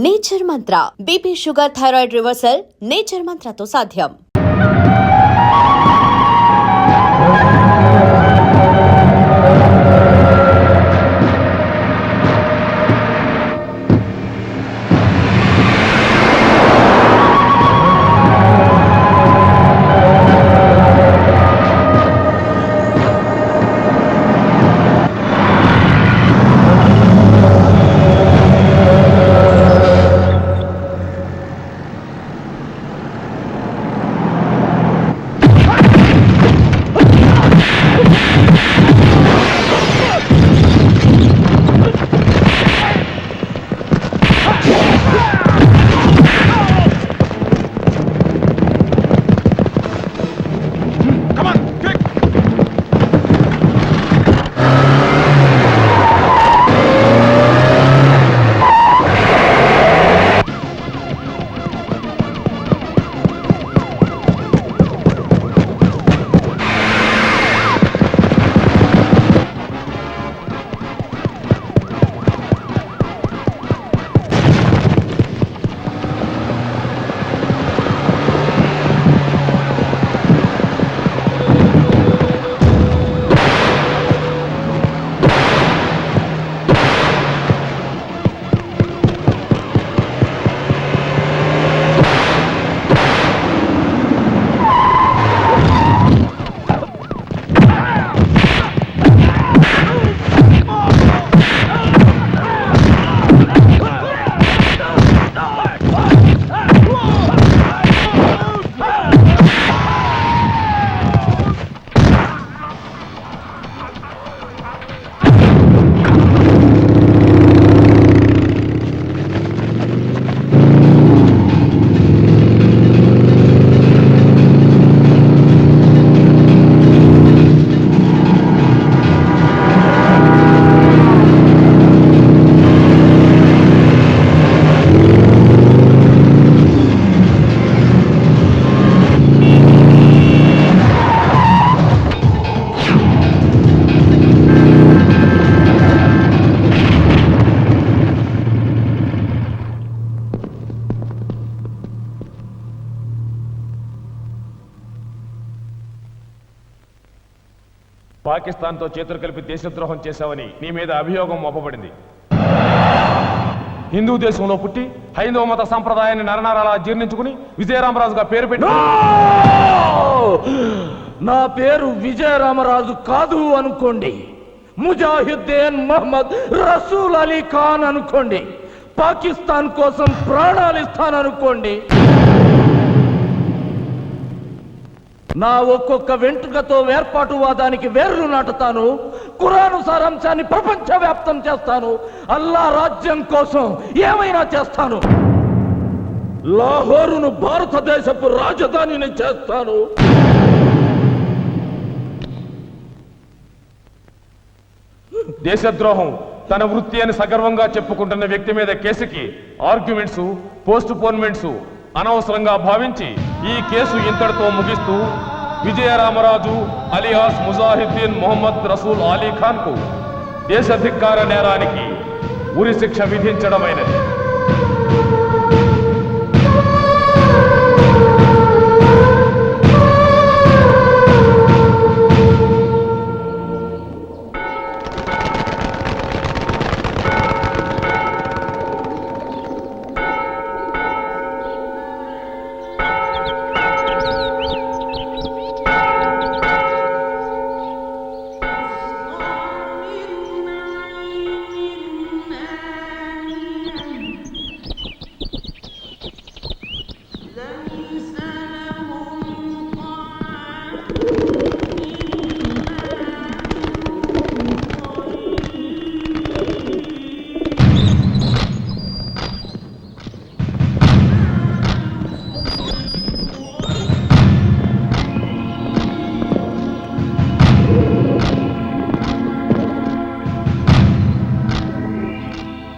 Nature Mantra BP sugar thyroid reversal Nature మంత్రతో సాధ్యం. పాకిస్తాన్తో చేతులు కలిపి దేశద్రోహం చేశావని నీ మీద అభియోగం మోపబడింది. హిందూ దేశంలో పుట్టి హైందవ మత సంప్రదాయాన్ని నరనరాలా జీర్ణించుకుని విజయరామరాజుగా పేరు పెట్టి. నా పేరు విజయరామరాజు కాదు అనుకోండి, ముజాహిద్దీన్ మహమ్మద్ రసూల్ అలీ ఖాన్ అనుకోండి, పాకిస్తాన్ కోసం ప్రాణాలు ఇస్తాననుకోండి. నా ఒక్కొక్క వెంట్రుకతో వేర్పాటువాదానికి వేర్లు నాటుతాను. ఖురాను సారాంశాన్ని ప్రపంచవ్యాప్తం చేస్తాను. అల్లా రాజ్యం కోసం ఏమైనా చేస్తాను. లాహోరును భారతదేశపు రాజధానిని చేస్తాను. దేశద్రోహం తన వృత్తి అని సగర్వంగా చెప్పుకుంటున్న వ్యక్తి మీద కేసుకి ఆర్గ్యుమెంట్స్, పోస్ట్ పోన్మెంట్స్ అనవసరంగా భావించి ఈ కేసు ఇంతటితో ముగిస్తూ విజయరామరాజు అలియాస్ ముజాహిద్దీన్ మొహమ్మద్ రసూల్ అలీ ఖాన్ కు దేశధిక్కార నేరానికి ఉరి శిక్ష విధించడమైనది.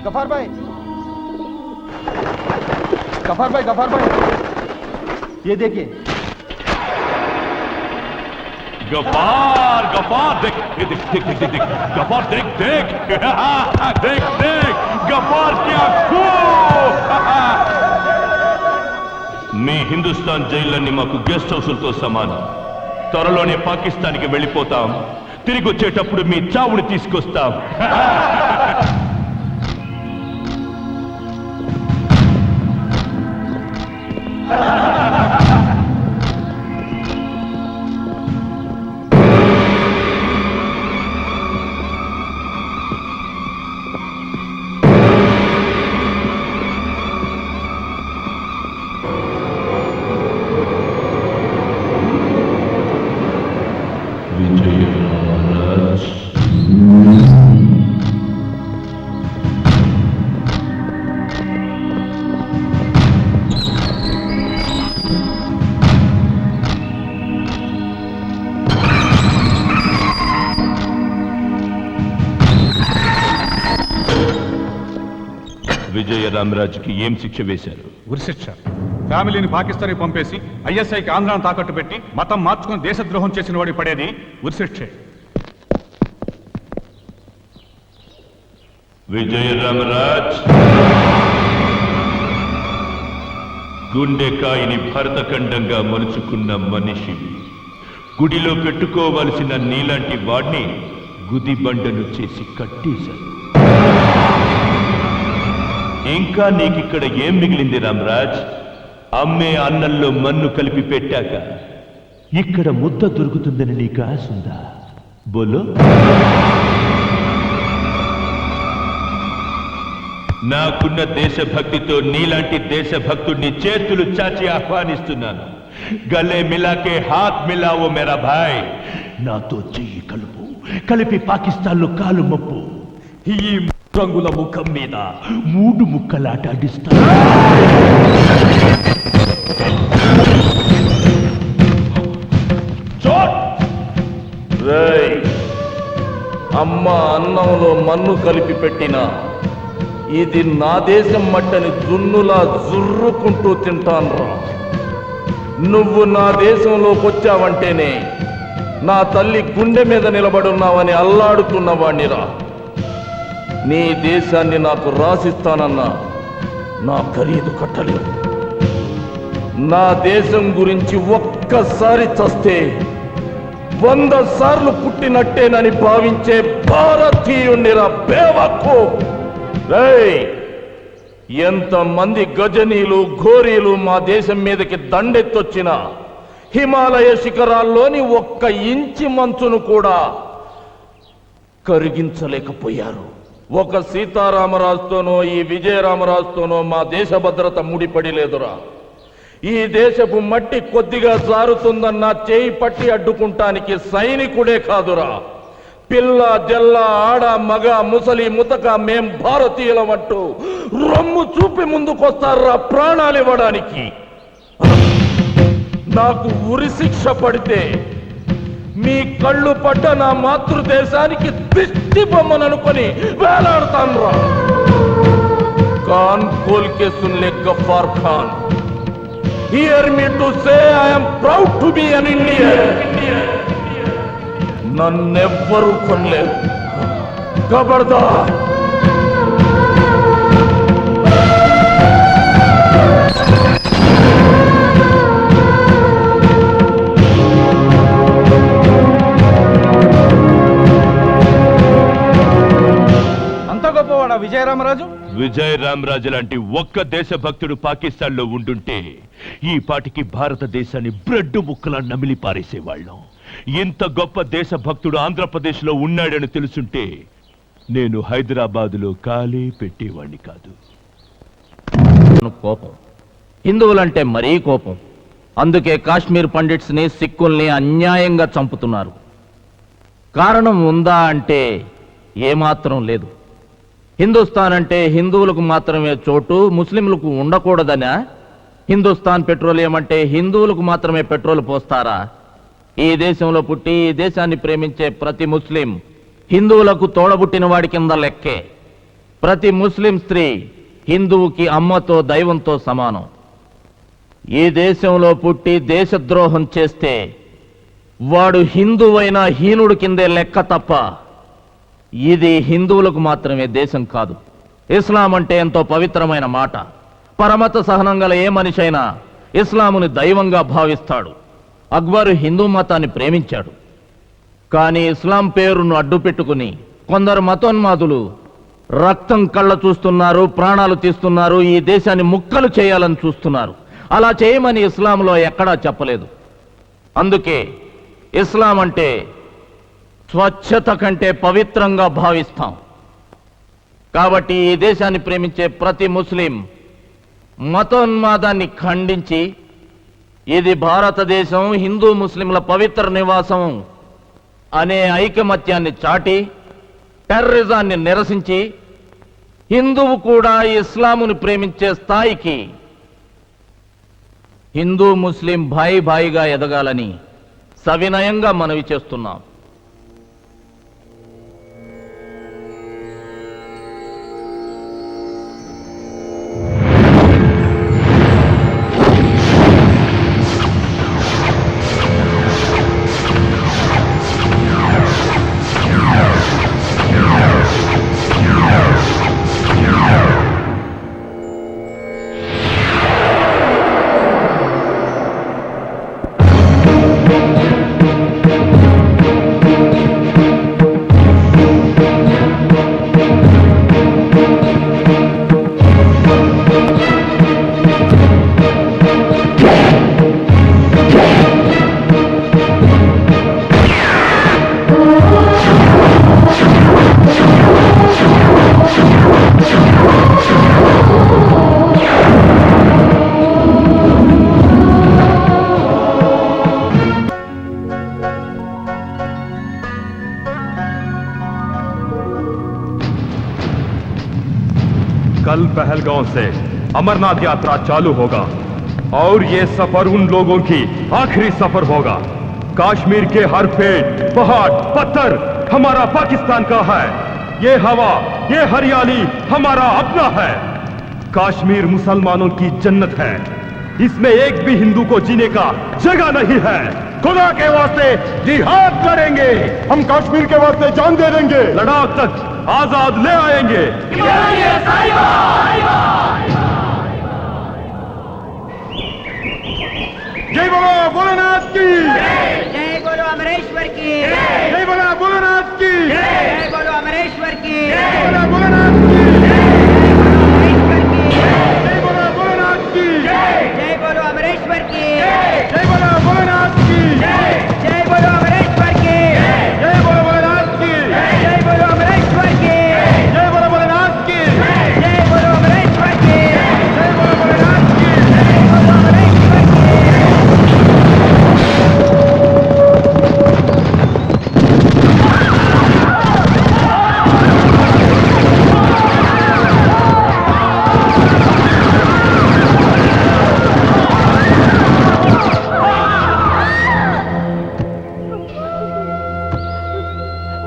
गफार भाई, गफार भाई, गफार भाई, ये देखिए। गफार, गफार देख, देख देख देख देख, गफार देख देख, देख देख, गफार क्या खूब మీ హిందుస్థాన్ జైళ్ళన్నీ మాకు గెస్ట్ హౌసులతో సమానం. త్వరలోనే పాకిస్తాన్కి వెళ్ళిపోతాం. తిరిగి వచ్చేటప్పుడు మీ చావుని తీసుకొస్తాం. విజయరామరాజుకి ఏం శిక్ష వేశారు? ఉరిశిక్ష. ఫ్యామిలీని పాకిస్తాన్కి పంపేసి ఐఎస్ఐకి ఆంధ్రాను తాకట్టు పెట్టి మతం మార్చుకుని దేశద్రోహం చేసిన వాడి పడేది ఉరిశిక్షే. విజయరామరాజ్, గుండెకాయని భరతఖండంగా మలుచుకున్న మనిషివి. గుడిలో పెట్టుకోవలసిన నీలాంటి వాడిని గుదిబండను చేసి కట్టేశారు. ఇంకా నీకిక్కడ ఏం మిగిలింది రామరాజ్? అమ్మే అన్నంలో మన్ను కలిపి పెట్టాక ఇక్కడ ముద్ద దొరుకుతుందని నీకు ఆశ ఉందా? బోలో. నాకున్న దేశభక్తితో నీలాంటి దేశభక్తుడిని చేతులు చాచి ఆహ్వానిస్తున్నాను. గలే మిలాకే హాత్ మిలావో మేరా భాయ్. నాతో చెయ్యి కలుపు, కలిపి పాకిస్తాన్లో కాలు మప్పు. ఈ రంగుల ముఖం మీద 3 ముక్కలాట ఆడిస్తా. అమ్మ అన్నంలో మన్ను కలిపి పెట్టిన ఇది నా దేశం మట్టని జున్నులా జుర్రుకుంటూ తింటాన్రా. నువ్వు నా దేశంలోకి వచ్చావంటేనే నా తల్లి గుండె మీద నిలబడున్నావని అల్లాడుతున్నవాణ్ణిరా. నీ దేశాన్ని నాకు రాసిస్తానన్నా నా ఖరీదు కట్టలేవు. నా దేశం గురించి ఒక్కసారి చస్తే 100 సార్లు పుట్టినట్టేనని భావించే భారతీయుణ్ణిరా బేవకు. ఎంతమంది గజనీలు ఘోరీలు మా దేశం మీదకి దండెత్తొచ్చిన హిమాలయ శిఖరాల్లోని 1 ఇంచి మంచును కూడా కరిగించలేకపోయారు. ఒక సీతారామరాజుతోనో ఈ విజయరామరాజుతోనో మా దేశ భద్రత ముడిపడి లేదురా. ఈ దేశపు మట్టి కొద్దిగా జారుతుందన్న చేయి పట్టి అడ్డుకుంటానికి సైనికుడే కాదురా, పిల్ల జల్ల ఆడ మగ ముసలి ముతక మేం భారతీయులమంటూ రొమ్ము చూపి ముందుకొస్తారా ప్రాణాలు ఇవ్వడానికి. నాకు ఉరి శిక్ష పడితే మీ కళ్ళు పడ్డ నా మాతృదేశానికి దిష్టి బొమ్మననుకొని వేలాడతాను రా. కాన్ కోల్ కే సున్లే Gaffar Khan. Hear me to say I am proud to be an Indian. నన్నెవ్వరూ కొనలేరు. ఖబర్దార్. విజయరామరాజు విజయరామరాజు లాంటి ఒక్క దేశభక్తుడు పాకిస్తాన్లో ఉండుంటే ఈ పాటికి భారతదేశాన్ని బ్రెడ్ ముక్కలా నమిలి పారేసేవాళ్ళం. ఇంత గొప్ప దేశభక్తుడు ఆంధ్రప్రదేశ్లో ఉన్నాడని తెలుసుంటే నేను హైదరాబాదులో ఖాళీ పెట్టేవాణ్ణి కాదు. కోపం, హిందువులంటే మరీ కోపం. అందుకే కాశ్మీర్ పండిట్స్ ని సిక్కుల్ని అన్యాయంగా చంపుతున్నారు. కారణం ఉందా అంటే ఏమాత్రం లేదు. హిందుస్థాన్ అంటే హిందువులకు మాత్రమే చోటు, ముస్లింలకు ఉండకూడదనా? హిందుస్థాన్ పెట్రోలియం అంటే హిందువులకు మాత్రమే పెట్రోల్ పోస్తారా? ఈ దేశంలో పుట్టి ఈ దేశాన్ని ప్రేమించే ప్రతి ముస్లిం హిందువులకు తోడబుట్టిన వాడి కింద లెక్కే. ప్రతి ముస్లిం స్త్రీ హిందువుకి అమ్మతో దైవంతో సమానం. ఈ దేశంలో పుట్టి దేశద్రోహం చేస్తే వాడు హిందువైన హీనుడు కిందే లెక్క తప్ప ఇది హిందువులకు మాత్రమే దేశం కాదు. ఇస్లాం అంటే ఎంతో పవిత్రమైన మాట. పరమత సహనం గల ఏ మనిషి అయినా ఇస్లాముని దైవంగా భావిస్తాడు. అక్బరు హిందూ మతాన్ని ప్రేమించాడు. కానీ ఇస్లాం పేరును అడ్డు పెట్టుకుని కొందరు మతోన్మాదులు రక్తం కళ్ళ చూస్తున్నారు, ప్రాణాలు తీస్తున్నారు, ఈ దేశాన్ని ముక్కలు చేయాలని చూస్తున్నారు. అలా చేయమని ఇస్లాంలో ఎక్కడా చెప్పలేదు. అందుకే ఇస్లాం అంటే స్వచ్ఛత కంటే పవిత్రంగా భావిస్తాం. కాబట్టి ఈ దేశాన్ని ప్రేమించే ప్రతి ముస్లిం మతోన్మాదాన్ని ఖండించి ఇది భారతదేశం, హిందూ ముస్లింల పవిత్ర నివాసం అనే ఐకమత్యాన్ని చాటి టెర్రరిజాన్ని నిరసించి హిందువు కూడా ఇస్లామును ప్రేమించే స్థాయికి హిందూ ముస్లిం భాయి భాయిగా ఎదగాలని సవినయంగా మనవి చేస్తున్నాం. कल पहलगांव से अमरनाथ यात्रा चालू होगा और ये सफर उन लोगों की आखिरी सफर होगा। कश्मीर के हर पेड़, पहाड़, पत्थर हमारा पाकिस्तान का है। ये हवा, ये हरियाली हमारा अपना है। कश्मीर मुसलमानों की जन्नत है। इसमें एक भी हिंदू को जीने का जगह नहीं है। खुदा के वास्ते जिहाद करेंगे। हम कश्मीर के वास्ते जान दे देंगे। लद्दाख तक आजाद ले आएंगे। जय बोलो भोलेनाथ की, जय बोलो अमरेश्वर की, जय बोलो भोलेनाथ की, जय बोलो अमरेश्वर की, जय बोलो भोलेनाथ की, अमरेश्वर की, जय बोलो भोलेनाथ की, जय बोलो अमरेश्वर की, जय बोलो भोलेनाथ की, जय बोलो अमरेश्वर की, जय बोलो भोलेनाथ की, जय बोलो अमरेश्वर की, जय बोलो भोलेनाथ की, जय बोलो अमरेश्वर की, जय बोलो भोलेनाथ की। जय बोलो अमरेश्वर की।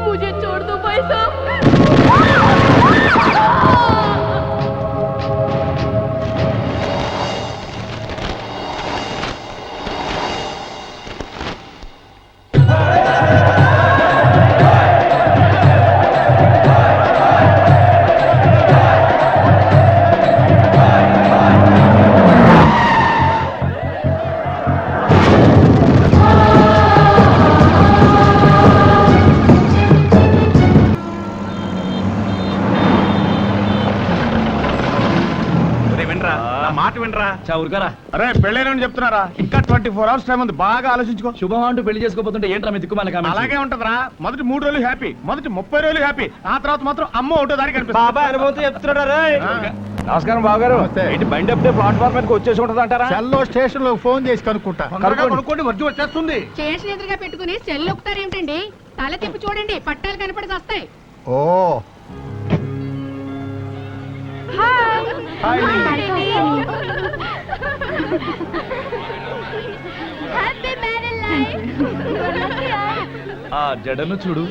मुझे छोड़ दो भाई साहब। మాట వినరా. ఊరుగారా. అరే పెళ్ళైనని చెప్తున్నారా? ఇంకా 24 hours టైం ఉంది. బాగా ఆలోచించుకో. శుభం అంటూ పెళ్లి చేసుకోబోతుంటే ఏంట్రా మీ దిక్కుమాల కామెంట్స్? అలాగే ఉంటదిరా. మొదటి 3 రోజులు హ్యాపీ, మొదటి 30 రోజులు హ్యాపీ, ఆ తర్వాత మాత్రం అమ్మ ఒకటో దానికి కనిపిస్తుంది. బాబా అనుభవంతో చెప్తున్నాడు. నమస్కారం బావగారు. ఏంటి బండి అప్పుడే ప్లాట్ఫామ్ మీదకి వచ్చేసి ఉంటది అంటారా? సెల్లో స్టేషన్ లో ఫోన్ చేసి కనుక్కుంటా. కనుక్కోండి, వర్జు వచ్చేస్తుంది. స్టేషన్ ఎదురుగా పెట్టుకుని సెల్ ఒక్కుతారేమిటండి? తల తిప్పి చూడండి, పట్టాలు కనపడి వస్తాయి. ఓ ఆ జడను చూడు,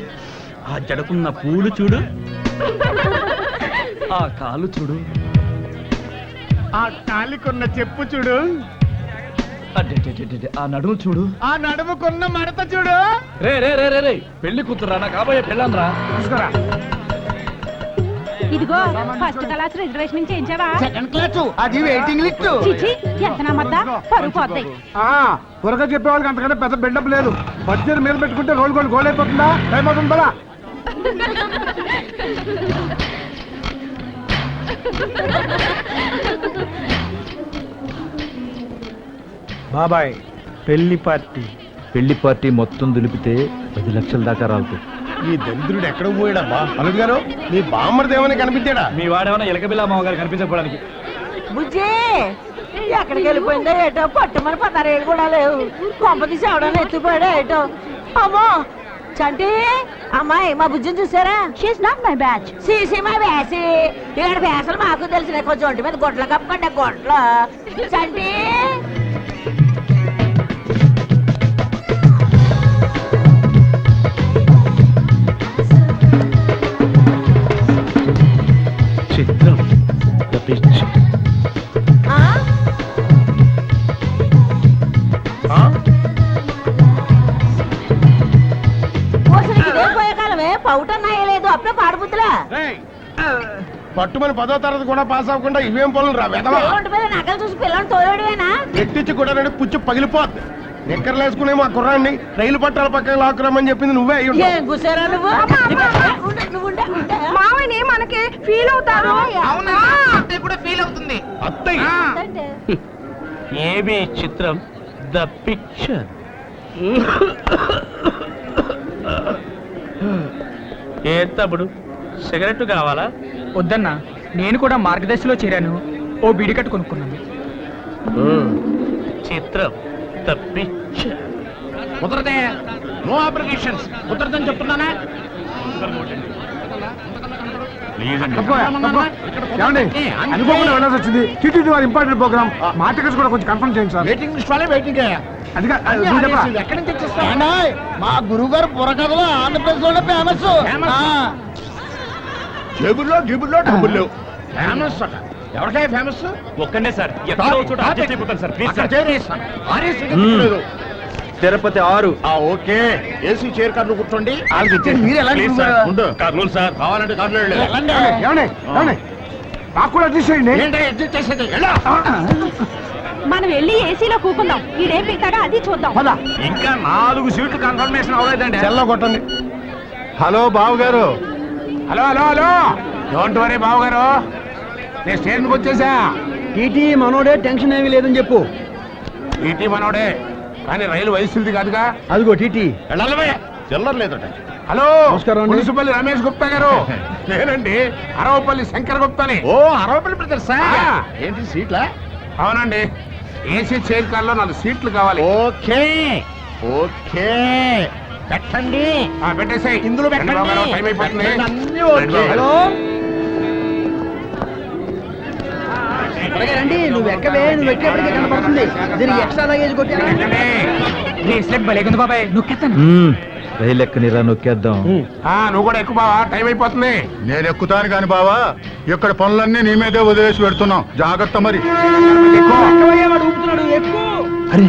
ఆ జడకున్న పూలు చూడు, ఆ కాలు చూడు, ఆ కాలికున్న చెప్పు చూడు, ఆ నడుము చూడు, ఆ నడుముకున్న మడత చూడు. రే రే రే రే రే పెళ్లి కూతురా నా కాబోయే పెళ్ళాన్రా. చూసుకోరా. ఇదిగో ఫస్ట్ క్లాస్ రిజర్వేషన్ చేయించావా సెకండ్ క్లాస్ అది వెయిటింగ్ లిస్ట్. చిచి ఎంత నమ్మద్దా పరుగు పోతాయి. త్వరగా చెప్పేవాళ్ళకి అంతకంటే పెద్ద బిల్డప్ లేదు. బడ్జెట్ మీద పెట్టుకుంటే రోల్ గోల్ అయిపోతుందా? టైం అవుతుంది పదా. బాబాయ్ పెళ్లి పార్టీ. పెళ్లి పార్టీ మొత్తం దులిపితే 10 లక్షల దాకా రాలుతుంది. ఈ దరిద్రుడు ఎక్కడ పోయాడమ్మా? అల్లుడు గారు మీ బామ్మర్ది ఏమైనా కనిపించాడా? మీ వాడేమన్నా ఎలకబిల్లా మామగారు కనిపించకపోవడానికి. బుజ్జి ఎక్కడికి వెళ్ళిపోయిందో ఏటో పట్టుమని 16 కూడా లేవు. కొంప తీసి ఎవడన్నా ఎత్తిపోయాడో ఏటో. అమ్మో చంటి అమ్మాయి మా బుజ్జిని చూసారా? She not my batch. సీసీ మై బ్యాచ్. ఇక్కడ బ్యాసలు మాకు తెలిసిన కొంచెం ఒంటి మీద గొడ్ల కప్పండి గొడ్ల. చంటి చిత్రం పోయే కాలమే పౌటన్నాయలేదు అప్పుడే పాడుబుద్దులా. పట్టుమని 10వ తరగతి కూడా పాస్ అవ్వకుండా ఇవేం పనులు రా వెదవా. ఒంటి మీద నగలు చూసి పిల్లలు తోలేడువేనా? ఎట్టించి కూడా పుచ్చు పగిలిపోద్ది. నిక్కర్లు వేసుకునే మా కుర్రాన్ని రైలు పట్టాల పక్కన లాక్కురామని చెప్పింది నువ్వే అయ్యి ఉంటావు. ఏం కూసారా నువ్వు? మామయ్య మనకి ఫీల్ అవుతారు. అత్తయ్య ఏబి చిత్రం ద పిక్చర్. ఏ తమ్ముడు సిగరెట్ కావాలా? వద్దన్నా, నేను కూడా మార్గదర్శిలో చేరాను. ఓ బీడికట్టు కొనుక్కున్నాను. చిత్రం ద పిక్చర్. కుదరదే. నో అప్లికేషన్స్ కుదరదని చెప్తున్నానా? అనుకోకుండా వెళ్ళాల్సి వచ్చింది. టీటీడీ వారి ఇంపార్టెంట్ ప్రోగ్రామ్. మా టికెట్స్ కూడా కొంచెం కన్ఫర్మ్ చేయండి సార్. వెయిటింగ్ లిస్ట్ వాళ్ళే వెయిటింగ్. ఎక్కడి నుంచి తెచ్చిస్తాను? మా గురువు గారు బుర్రకథలో ఆంధ్రప్రదేశ్ లోనే ఫేమస్. జేబుల్లో గిబుల్లో డబ్బులు ఫేమస్. ఎవరికై ఫేమస్? ఒక్కనే సార్, ఎక్కడో చోట adjust అయిపోతాను sir, please sir. Tirupati 6. Okay. AC chair కార్లు కూర్చోండి. మీరు ఎలా ప్లీజ్ సార్, కర్నూలు సార్. కావాలంటే కార్లు నాకు కూడా అడ్జస్ట్ చేయండి. అడ్జస్ట్ చేసేది మనం వెళ్ళి ఏసీలో కూకుందాం. ఈడేం పిక్తాడో అది చూద్దాం. ఇంకా 4 సీట్లు కన్ఫర్మేషన్ అవ్వలేదండి. చెల్ల కొట్టండి. హలో బాబు గారు. Hello hello hello don't worry బాబు గారు, నేను స్టేషన్కి వచ్చేసా. టీటీ మనోడే, టెన్షన్ ఏమీ లేదని చెప్పు. టీటీ మనోడే కానీ రైలు వయసుది కాదుగా. అదిగో టీటీ చిల్లర లేదట. హలో నమస్కారం. మున్సిపల్ రమేష్ గుప్తా గారు. నేనండి అరవపల్లి శంకర్ గుప్తాని. ఓ అరవపల్లి బ్రదర్స్. ఏంటి సీట్లా? అవునండి, ఏసీ చైర్ కార్లో 4 సీట్లు కావాలి. ఓకే ఓకే పెట్టండి. పెట్టేసాయి. ఇందులో పెట్టండి. టైం అయిపోతుంది. హలో నువ్వు ఎక్కవే, నువ్వు ఎక్కేపటికే కనపడుతుంది. దీనికి ఎక్స్ట్రా లగేజ్ కొట్టి బాబాయ్ నొక్కేస్తాను. రైలు ఎక్కనిరా నొక్కేద్దాం. నువ్వు కూడా ఎక్కువ బావా, టైం అయిపోతుంది. నేను ఎక్కుతాను కాని బావా, ఇక్కడ పనులన్నీ నీ మీదే వదిలేసి పెడుతున్నాం. జాగ్రత్త మరి. అరే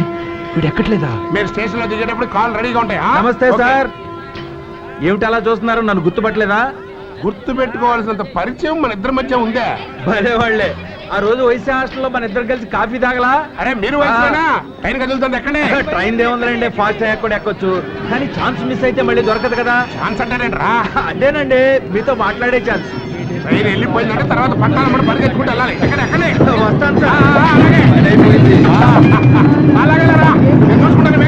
వీడు ఎక్కట్లేదా? మీరు స్టేషన్ లో దిగేటప్పుడు కాల్ రెడీగా ఉంటాయి. నమస్తే సార్. ఏమిటి అలా చూస్తున్నారు? నన్ను గుర్తుపట్టలేదా? గుర్తు పెట్టుకోవాల్సినంత పరిచయం మన ఇద్దరి మధ్య ఉందే. భలే వాళ్ళే. ఆ రోజు వైసీ హాస్టల్లో మన ఇద్దరు కలిసి కాఫీ తాగలా? అరే మీరు ట్రైన్ కదులుతుంది ఎక్కడే? ట్రైన్ ఏముందండి, ఫాస్ట్ అయ్యాక కూడా ఎక్కొచ్చు. కానీ ఛాన్స్ మిస్ అయితే మళ్ళీ దొరకదు కదా. ఛాన్స్ అంటారేంటి రా? అదేనండి మీతో మాట్లాడే ఛాన్స్. ట్రైన్ వెళ్ళిపోయిందంటే తర్వాత పట్టాలమ్మడి పరిగెత్తుకుంటూ వెళ్ళాలి. ఎక్కడే వస్తాను సార్. అలాగే రా, నేను చూసుకుంటాను.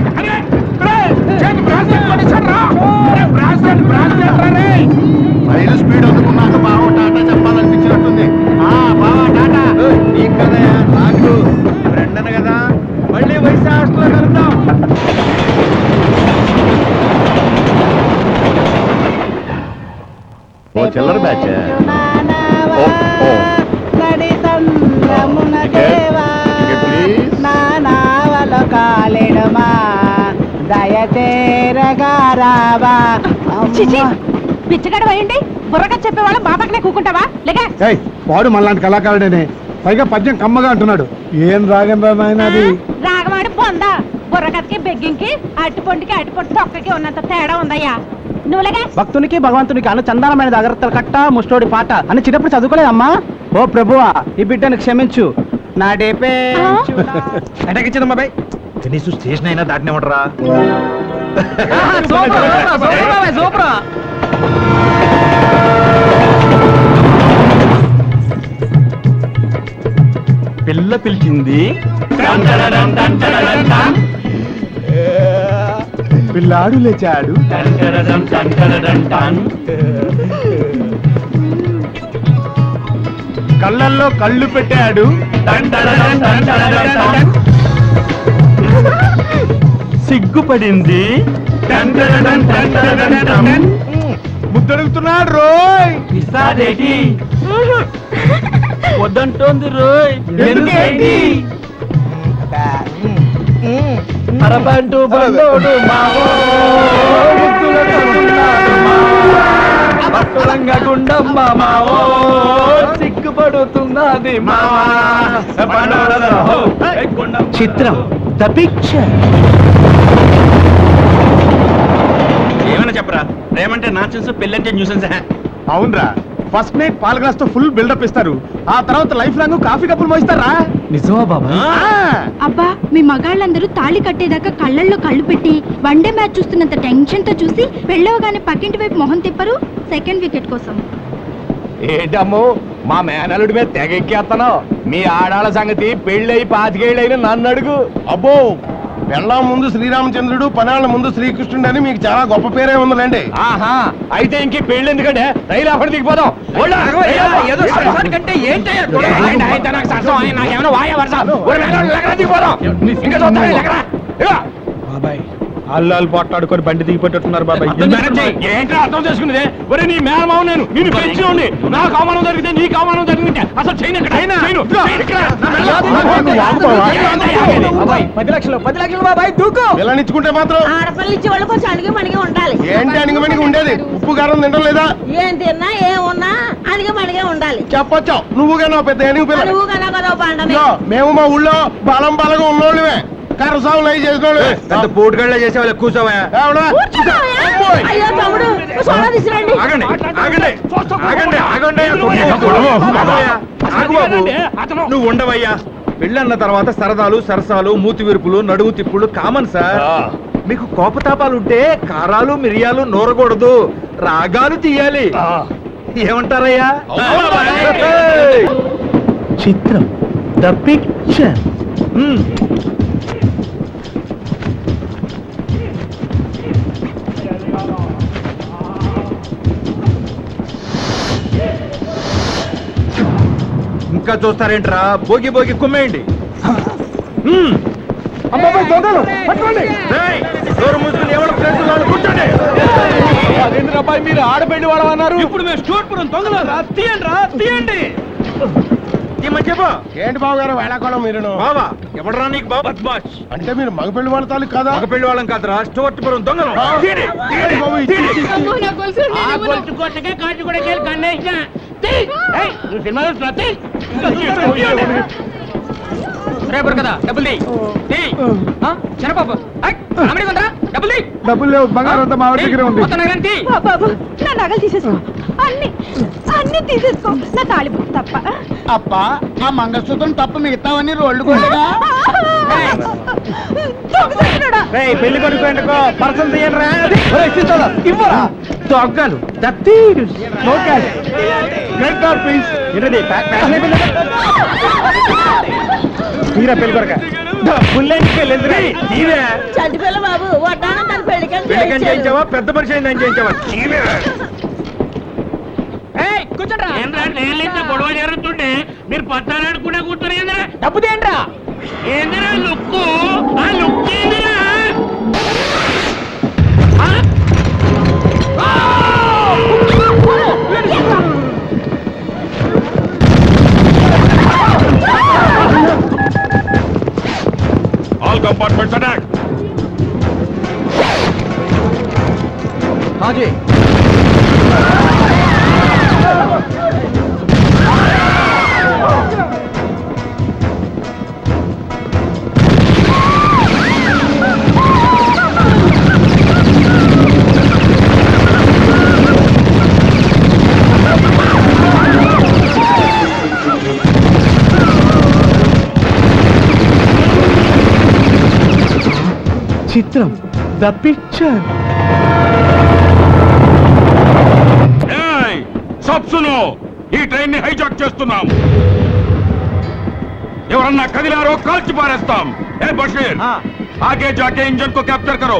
రైలు స్పీడ్ అందుకున్నాక బావ టాటా చెప్పాలనిపించినట్టుంది. బావా టాటా. నీకు కదా నాకు ఫ్రెండ్ అన్న కదా. మళ్ళీ వైసీ హాస్టల్లో కలుద్దాం. ఓ చిల్లర బ్యాచ్. పిచ్చగడ వేయండి. బుర్రగా చెప్పేవాళ్ళం బాబాకినే కూకుంటావా? లేక వాడు మనలాంటి కళాకారుడేనే, పైగా పద్యం కమ్మగా అంటున్నాడు. ఏం రాగం రామాయణది? రాగమాడి పొందా. బుర్రకథకి బెగ్గింకి అట్టుపొండికి అట్టుపొండి తొక్కకి ఉన్నంత తేడా ఉందయ్యా. నువ్వులగా భక్తునికి భగవంతునికి అన్న చందానమైన జాగ్రత్తలు కట్ట ముష్టోడి పాట అని చిన్నప్పుడు చదువుకోలేదమ్మా. ఓ ప్రభువా ఈ బిడ్డను క్షమించు. నా డేపే అటకిచ్చింది బాబాయ్ కనీసం స్టేషన్ అయినా దాటినేమంటారా? పిల్ల పిలిచింది, పిల్లాడు లేచాడు, కళ్ళల్లో కళ్ళు పెట్టాడు, సిగ్గుపడింది, ముద్దడుగుతున్నాడు రోయ్, వద్దంటోంది రోయ్, ఎందుకేంటి అరబంటు బండోడు మావో భక్తులంగా గుండమ్మ మావో సిగ్గుపడుతున్నది మావా. చిత్రం ద పిక్చర్. ఏమైనా చెప్పరా, రేమంటే నాన్సెన్స్, పెళ్ళంటే న్యూసెన్స్. అవునరా, ఫస్ట్ నైట్ పాల గ్లాస్ తో ఫుల్ బిల్డప్ ఇస్తారు, ఆ తర్వాత లైఫ్ లాంగ్ కాఫీ కప్పులు మోయిస్తారా? నిజమా బాబా? అబ్బా మీ మగాళ్ళందరూ తాళి కట్టేదాకా కళ్ళల్లో కళ్ళు పెట్టి వన్డే మ్యాచ్ చూస్తున్నంత టెన్షన్ తో చూసి పెళ్ళవగానే పక్కింటి వైపు మొహం తిప్పరు సెకండ్ వికెట్ కోసం. ఏంటమ్మో మా మేనలుడి మీద తెగ ఎక్కేస్తాను. మీ ఆడాళ్ళ సంగతి పెళ్ళయి 25 ఏళ్ళైనా నన్ను అడుగు. అబ్బో, పెళ్ళాం ముందు శ్రీరామచంద్రుడు, పనాళ్ళ ముందు శ్రీకృష్ణుడు అని మీకు చాలా గొప్ప పేరే ఉందండి. ఆహా, అయితే ఇంక పెళ్ళి ఎందుకంటే రైలు అక్కడ దిగిపోదాం. బాబాయ్ అల్లాలు పోట్లాడుకొని బండి దిగిపోతున్నారు బాబాయ్. ఏంటో అర్థం చేసుకునేదే. ఒరే నీ మేనమావ నేను నిన్ను పెంచి నాకు అవమానం జరిగితే నీకు అవమానం జరిగితే అసలు చేయను. 10 లక్షలు బాబాయ్ దూకు. ఇలా నిచ్చుకుంటే మాత్రం ఆడపిల్లలు ఇచ్చే వాళ్ళు కొంచెం అణిగి మణిగి ఉండాలి. ఏంటి అణిగమణిగి ఉండేది? ఉప్పు కారం తింటం లేదా? ఏం తిన్నా ఏం ఉన్నా అణిగి మణిగే ఉండాలి. చెప్పొచ్చావు నువ్వుగా నా పెద్ద ఎనిగి పిల్ల. నువ్వు కన్నా కదా పండని. ఇదిగో, మేము మా ఊళ్ళో బలం బలగా ఉన్నోళ్ళమే, కర్రసాములు అవి చేసిన పోటుగళ్ళ చేసేవాళ్ళు కూర్చోవా. అయ్యో తమ్ముడు సోడా తీసుకురండి. నువ్వు ఉండవయ్యా. పెళ్ళన్న తర్వాత సరదాలు సరసాలు మూతి విరుపులు నడువు తిప్పులు కామన్ సార్. మీకు కోపతాపాలు ఉంటే కారాలు మిరియాలు నూరకూడదు, రాగాలు తీయాలి. ఏమంటారయ్యా? చిత్రం ద పిక్చర్. ఇంకా చూస్తారేంట్రా, భోగి భోగి కుమ్మేయండి. మీరు ఆడబెళ్ళి వాడమన్నారు, ఇప్పుడు మేము స్టూర్పురం దొంగలు. తీయండి. చెప్పు ఏంటి బాబు గారు వేళాకోళం మీరు? బావా ఎవడరా నీకు బాబా? బద్మాష్ అంటే మీరు మగపెళ్లి వాళ్ళ తాలూకు కాదా? మగపెళ్లి వాళ్ళం కాదురా, స్టూర్పురం దొంగలు. డబ్బులు లేవు, బంగారం అంతా మా దగ్గర ఉంది. బాబు నా నగలు తీసేసుకో, అన్ని తీసేసుకో, నా తాళిబొట్టు తప్ప. అప్ప ఆ మంగళసూత్రం తప్ప మిగతావన్నీ రోడ్లు కూడా. పెళ్లి కొడుకు పర్సన్ తీయండి. ఇవ్వరా దొంగలు తీరా పెళ్లి కొడక చంటి పిల్ల బాబు వడ్డానం తన పెళ్లికని చేయించావా? పెద్ద మనిషి అయిందని చేయించావా? గొడవ జరుగుతుంటే మీరు పట్టాలనుకున్నా కూర్చొని డబ్బు తేండ్రా. ఏందిరా లుక్కు? ఆ లుక్ ఏందిరా? All compartments attack. హాజీ చిత్రం ద పిక్చర్. సబ్ సునో, ఈ ట్రైన్ ని హైజాక్ చేస్తున్నాం. ఎవరన్నా కదిలారో కాల్చి పారేస్తాం. ఏ బషీర్, आगे जाके इंजन को कैप्चर करो.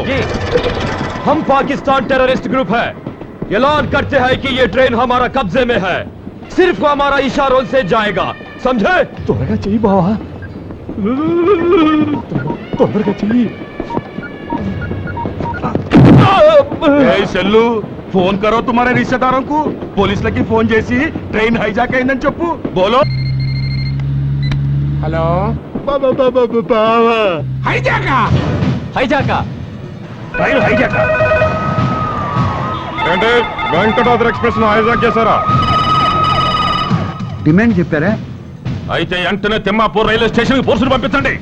हम पाकिस्तान टेररिस्ट ग्रुप है. ऐलान करते हैं कि ये ट्रेन हमारा कब्जे में है. सिर्फ हमारा इशारों से जाएगा, समझे? త్వరగా చెయ్యి బావా, తొందరగా చెయ్యి. సెల్లు ఫోన్ కరో తుమారే రిశ్తేదారోं को. పోలీసులకి ఫోన్ చేసి ట్రైన్ హైజాక్ అయిందని చెప్పు. బోలో. హలో హైజాకా హైజాకా ట్రైన్ హైజాక్. ఏంటి వెంకటాద్రి ఎక్స్ప్రెస్ ను హైజాక్ చేశారా? డిమాండ్ చెప్పారా? అయితే వెంటనే తిమ్మాపూర్ రైల్వే స్టేషన్ కి పోలీసులు పంపించండి.